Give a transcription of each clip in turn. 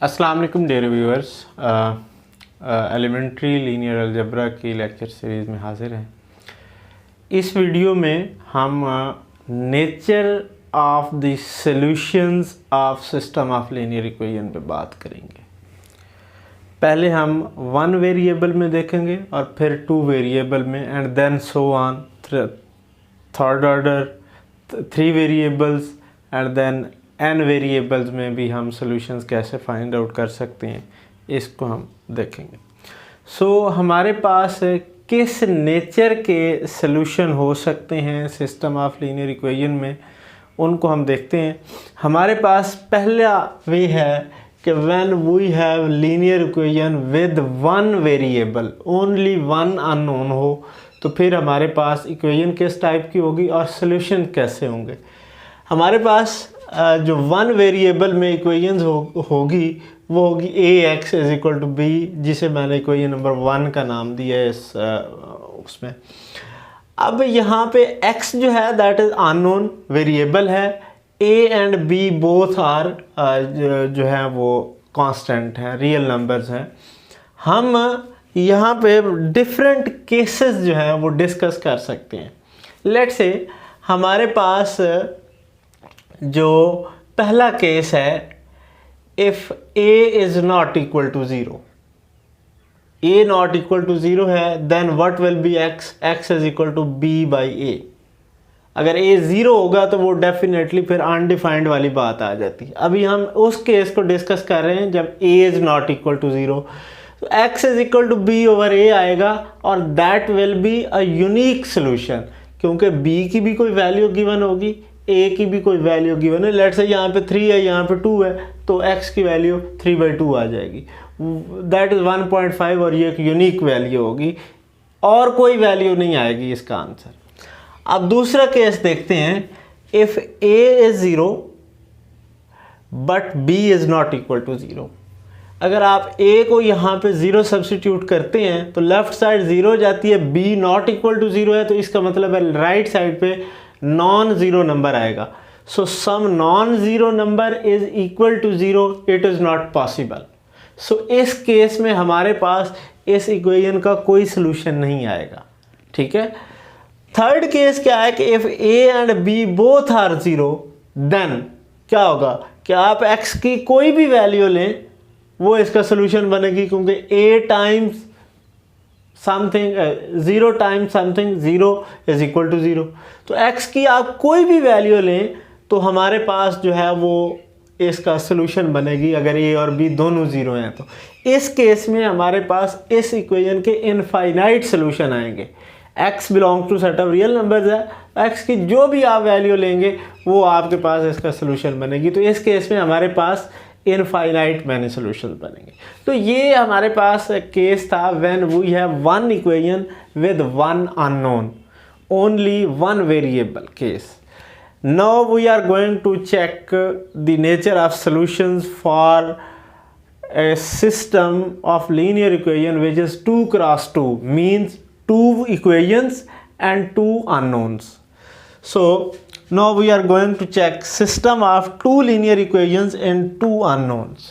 अस्सलाम वालेकुम dear viewers, elementary linear algebra की लेक्चर सीरीज़ में हाजिर हैं। इस वीडियो में हम nature of the solutions of system of linear equation पे बात करेंगे। पहले हम वन वेरिएबल में देखेंगे और फिर टू वेरिएबल में and then so on, third order, three variables and then n variables में भी हम सॉल्यूशंस कैसे फाइंड आउट कर सकते हैं, इसको हम देखेंगे। हमारे पास किस नेचर के सॉल्यूशन हो सकते हैं सिस्टम ऑफ लीनियर इक्वेशन में, उनको हम देखते हैं। हमारे पास पहला वे है कि when we have linear equation with one variable, only one unknown हो, तो फिर हमारे पास इक्वेशन किस टाइप की होगी और सॉल्यूशन कैसे होंगे। हमारे पास जो वन वेरिएबल में इक्वेशंस होगी वो होगी ax is equal to b, जिसे मैंने इक्वेशन नंबर 1 का नाम दिया है इस उसमें। अब यहाँ पे x जो है दैट इज़ अननोन वेरिएबल है, a and b both are जो है वो कांस्टेंट हैं, रियल नंबर्स हैं। हम यहाँ पे डिफरेंट केसेस जो हैं वो डिस्कस कर सकते हैं। लेट्स से हमारे पास जो पहला केस है, if a is not equal to zero, a not equal to zero है, then what will be x is equal to b by a। अगर a ज़ीरो होगा तो वो डेफिनेटली फिर अनडिफाइंड वाली बात आ जाती है। अभी हम उस केस को डिस्कस कर रहे हैं जब a is not equal to zero, तो x is equal to b over a आएगा और that will be a unique solution, क्योंकि b की भी कोई वैल्यू गिवन होगी, a की भी कोई वैल्यू गिवन है। लेट्स से यहाँ पे 3 है, यहाँ पे 2 है, तो x की वैल्यू 3/2 आ जाएगी, दैट इज़ 1.5 और ये एक यूनिक वैल्यू होगी और कोई वैल्यू नहीं आएगी इसका आंसर। अब दूसरा केस देखते हैं, if a is zero but b is not equal to zero. अगर आप a को यहाँ पे ज़ीरो सब्सिट्यूट करते हैं तो लेफ़्ट साइड ज़ीरो जाती है, b not equal to zero है, तो इसका मतलब है राइट साइड पे नॉन ज़ीरो नंबर आएगा। So some non zero number is equal to zero, it is not possible. So इस केस में हमारे पास इस इक्वेशन का कोई सलूशन नहीं आएगा। ठीक है। थर्ड केस क्या है कि if a and b both are zero, then क्या होगा कि आप x की कोई भी वैल्यू लें वो इसका सलूशन बनेगी, क्योंकि a times something, zero times something, zero is equal to zero. तो x की आप कोई भी वैल्यू लें तो हमारे पास जो है वो इसका सलूशन बनेगी, अगर a और b दोनों ज़ीरो हैं तो। इस केस में हमारे पास इस इक्वेशन के इनफाइनाइट सलूशन आएंगे। x belong to set of real numbers है, x की जो भी आप वैल्यू लेंगे वो आपके पास इसका सलूशन बनेगी। तो इस केस में हमारे पास इनफाइनाइट मैनी सॉल्यूशंस बनेंगे। तो ये हमारे पास केस था when we have one equation with one unknown, only one variable case. Now we are going to check the nature of solutions for a system of linear equation which is 2 cross 2, means 2 equations and 2 unknowns. So now we are going to check system of 2 linear equations and 2 unknowns.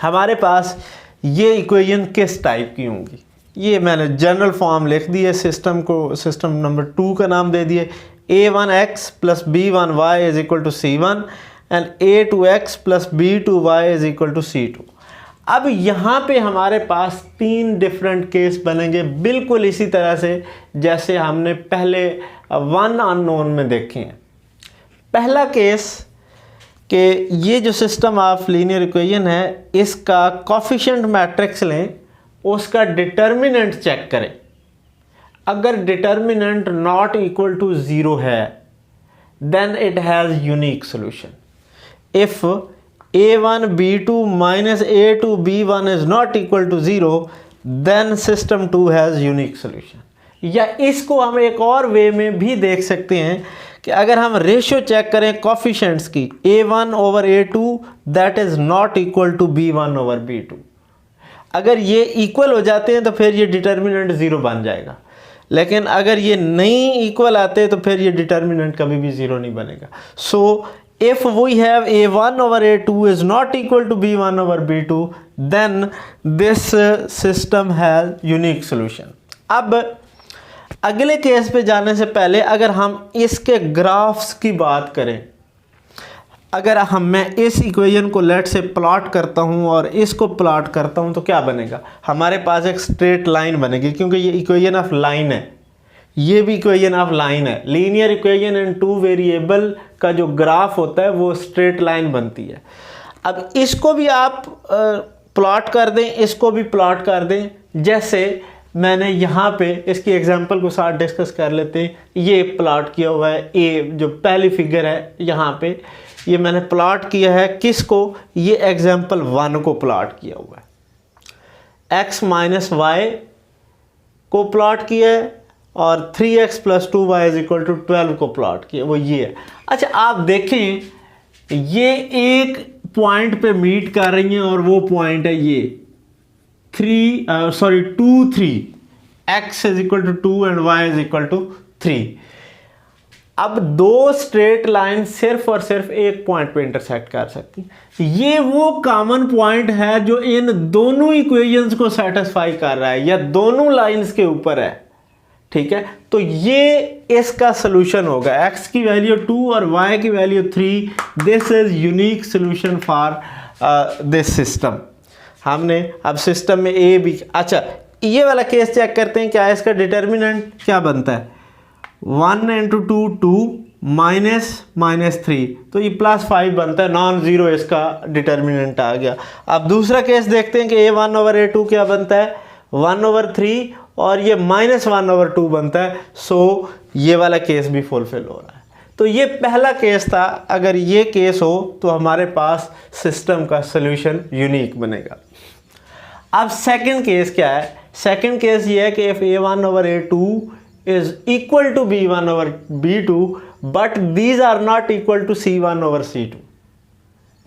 हमारे पास ये equation किस type की होंगी, ये मैंने general form लिख दी है, system को सिस्टम नंबर 2 का नाम दे दिए, a1x plus b1y is equal to c1 and a2x plus b2y is equal to c2। अब यहाँ पे हमारे पास 3 डिफरेंट केस बनेंगे, बिल्कुल इसी तरह से जैसे हमने पहले वन अननोन में देखे हैं। पहला केस कि ये जो सिस्टम ऑफ लीनियर इक्वेशन है, इसका कोफिशिएंट मैट्रिक्स लें, उसका डिटर्मिनेंट चेक करें। अगर determinant not equal to zero है then it has unique solution. If a1 b2 minus a2 b1 is not equal to 0, then system 2 has unique solution। या इसको हम एक और वे में भी देख सकते हैं कि अगर हम रेशियो चेक करें कोफिशिएंट्स की, a1 over a2 that is not equal to b1 over b2, अगर ये इक्वल हो जाते हैं तो फिर ये डिटर्मिनेंट ज़ीरो बन जाएगा। लेकिन अगर ये नहीं इक्वल आते तो फिर ये डिटर्मिनेंट कभी भी ज़ीरो नहीं बनेगा। सो if we have a1 over a2 is not equal to b1 over b2, then this system has unique solution. अब अगले केस पे जाने से पहले अगर हम इसके ग्राफ्स की बात करें, अगर मैं इस इक्वेशन को लेट से प्लॉट करता हूँ और इसको प्लॉट करता हूँ तो क्या बनेगा, हमारे पास एक स्ट्रेट लाइन बनेगी, क्योंकि ये इक्वेशन ऑफ लाइन है, ये भी इक्वेशन ऑफ लाइन है। Linear equation in two variable का जो ग्राफ होता है वो स्ट्रेट लाइन बनती है। अब इसको भी आप प्लॉट कर दें, इसको भी प्लॉट कर दें, जैसे मैंने यहाँ पे इसकी एग्जांपल को साथ डिस्कस कर लेते हैं। ये प्लॉट किया हुआ है, ए जो पहली फिगर है यहाँ पे, ये मैंने प्लॉट किया है किसको, ये एग्जांपल 1 को प्लॉट किया हुआ है, x माइनस वाई को प्लॉट किया है और 3x plus 2y is equal to 12 को प्लॉट किया, वो ये है। अच्छा आप देखें, ये एक पॉइंट पे मीट कर रही हैं और वो पॉइंट है ये 2 3, x is equal to 2 and y is equal to 3। अब दो स्ट्रेट लाइन सिर्फ और सिर्फ एक पॉइंट पे इंटरसेक्ट कर सकती हैं। ये वो कॉमन पॉइंट है जो इन दोनों इक्वेशंस को सेटिस्फाई कर रहा है या दोनों लाइंस के ऊपर है, ठीक है। तो ये इसका सोल्यूशन होगा, x की वैल्यू 2 और y की value 3। This is unique solution for this system. हमने अब सिस्टम में ए बी, अच्छा ये वाला केस चेक करते हैं, क्या इसका डिटर्मिनेंट क्या बनता है, 1 इंटू 2 2 माइनस 3, तो ये +5 बनता है, नॉन ज़ीरो इसका डिटर्मिनेंट आ गया। अब दूसरा केस देखते हैं कि a1 ओवर a2 क्या बनता है, 1 ओवर 3 और ये -1 ओवर 2 बनता है। सो ये वाला केस भी फुलफिल हो रहा है। तो ये पहला केस था, अगर ये केस हो तो हमारे पास सिस्टम का सोल्यूशन यूनिक बनेगा। अब सेकंड केस क्या है, सेकंड केस ये है कि if a1 over a2 is equal to b1 over b2 but these are not equal to c1 over c2,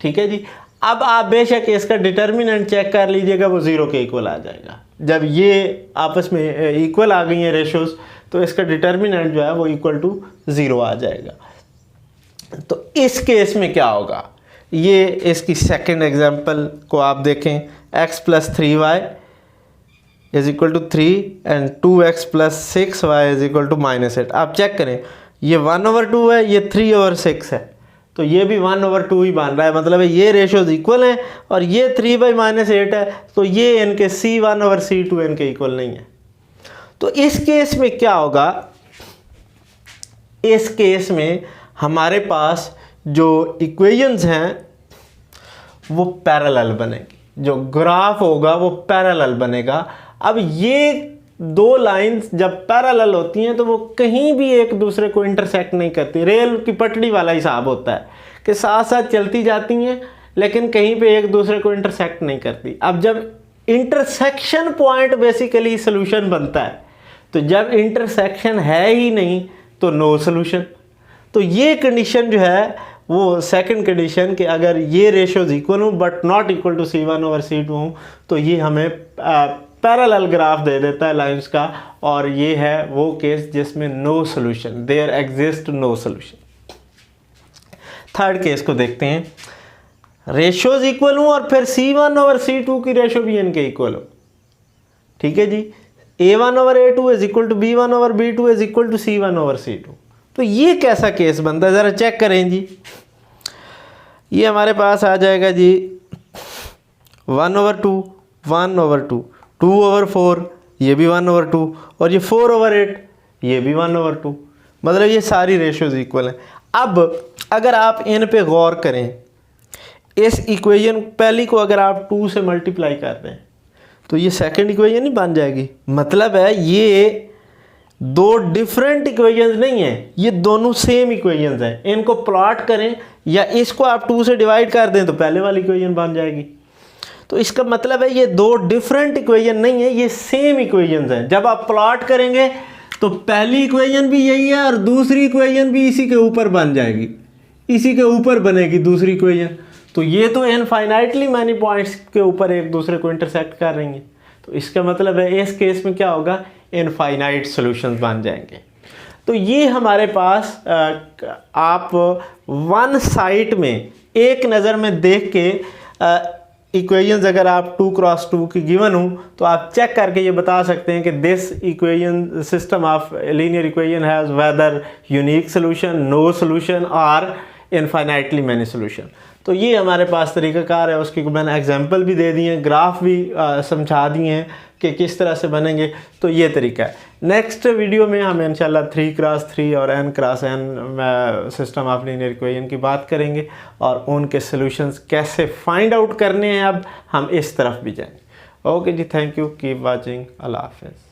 ठीक है जी। अब आप बेशक इसका डिटर्मिनेंट चेक कर लीजिएगा, वो 0 के इक्वल आ जाएगा। जब ये आपस में इक्वल आ गई हैं रेशोज, तो इसका डिटर्मिनेंट जो है वो इक्वल टू 0 आ जाएगा। तो इस केस में क्या होगा, ये इसकी सेकंड एग्जांपल को आप देखें, x plus 3y is equal to 3 and 2x plus 6y is equal to -8। आप चेक करें, ये 1 ओवर 2 है, ये 3 ओवर 6 है, तो ये भी 1 ओवर 2 ही बन रहा है, मतलब है ये रेशोज इक्वल हैं। और ये 3/-8 है, तो ये इनके c1 ओवर c2 इनके इक्वल नहीं है। तो इस केस में क्या होगा, इस केस में हमारे पास जो इक्वेशंस हैं वो पैरेलल बनेगी, जो ग्राफ होगा वो पैरेलल बनेगा। अब ये दो लाइंस जब पैरेलल होती हैं तो वो कहीं भी एक दूसरे को इंटरसेक्ट नहीं करती। रेल की पटड़ी वाला हिसाब होता है कि साथ साथ चलती जाती हैं लेकिन कहीं पे एक दूसरे को इंटरसेक्ट नहीं करती। अब जब इंटरसेक्शन पॉइंट बेसिकली सोल्यूशन बनता है, तो जब इंटरसेक्शन है ही नहीं तो नो सोल्यूशन। तो ये कंडीशन जो है वो सेकंड कंडीशन कि अगर ये रेशोज इक्वल हो but not equal to c1 over c2 हो, तो ये हमें पैरेलल ग्राफ दे देता है लाइंस का, और ये है वो केस जिसमें no solution, there exist no solution. Third case को देखते हैं, रेशोज इक्वल हो और फिर c1 ओवर c2 की रेशो भी इनके इक्वल हो, ठीक है जी। a1 over a2 is equal to b1 over b2 is equal to c1 over c2। तो ये कैसा केस बनता है, ज़रा चेक करें जी। ये हमारे पास आ जाएगा जी 1 ओवर 2, 1 ओवर 2, 2 ओवर 4, ये भी 1 ओवर 2, और ये 4 ओवर 8, ये भी 1 ओवर 2, मतलब ये सारी रेशियोज इक्वल हैं। अब अगर आप इन पे गौर करें, इस इक्वेशन पहली को अगर आप 2 से मल्टीप्लाई कर दें तो ये सेकंड इक्वेशन ही बन जाएगी। मतलब है ये दो डिफरेंट इक्वेशंस नहीं है, ये दोनों सेम इक्वेशंस हैं। इनको प्लॉट करें या इसको आप 2 से डिवाइड कर दें तो पहले वाली इक्वेशन बन जाएगी। तो इसका मतलब है ये दो डिफरेंट इक्वेशन नहीं है, ये सेम इक्वेशंस हैं। जब आप प्लॉट करेंगे तो पहली इक्वेशन भी यही है और दूसरी इक्वेशन भी इसी के ऊपर बन जाएगी, इसी के ऊपर बनेगी दूसरी इक्वेशन। तो ये तो इनफाइनाइटली मैनी पॉइंट्स के ऊपर एक दूसरे को इंटरसेक्ट कर रही हैं। तो इसका मतलब है इस केस में क्या होगा, इनफाइनाइट सॉल्यूशंस बन जाएंगे। तो ये हमारे पास आप वन साइट में एक नज़र में देख के इक्वेशंस अगर आप 2x2 की गिवन हो तो आप चेक करके ये बता सकते हैं कि this equation system of linear equation has whether unique solution, no solution और इनफाइनाइटली मैनी सोल्यूशन। तो ये हमारे पास तरीक़ाकार है, उसकी मैंने एग्जांपल भी दे दिए हैं, ग्राफ भी समझा दिए हैं कि किस तरह से बनेंगे। तो ये तरीका है। नेक्स्ट वीडियो में हम इंशाल्लाह 3x3 और n×n system of linear equation की बात करेंगे और उनके सॉल्यूशंस कैसे फाइंड आउट करने हैं, अब हम इस तरफ भी जाएंगे। ओके जी, थैंक यू, कीप वाचिंग, अल्लाह हाफ़िज़।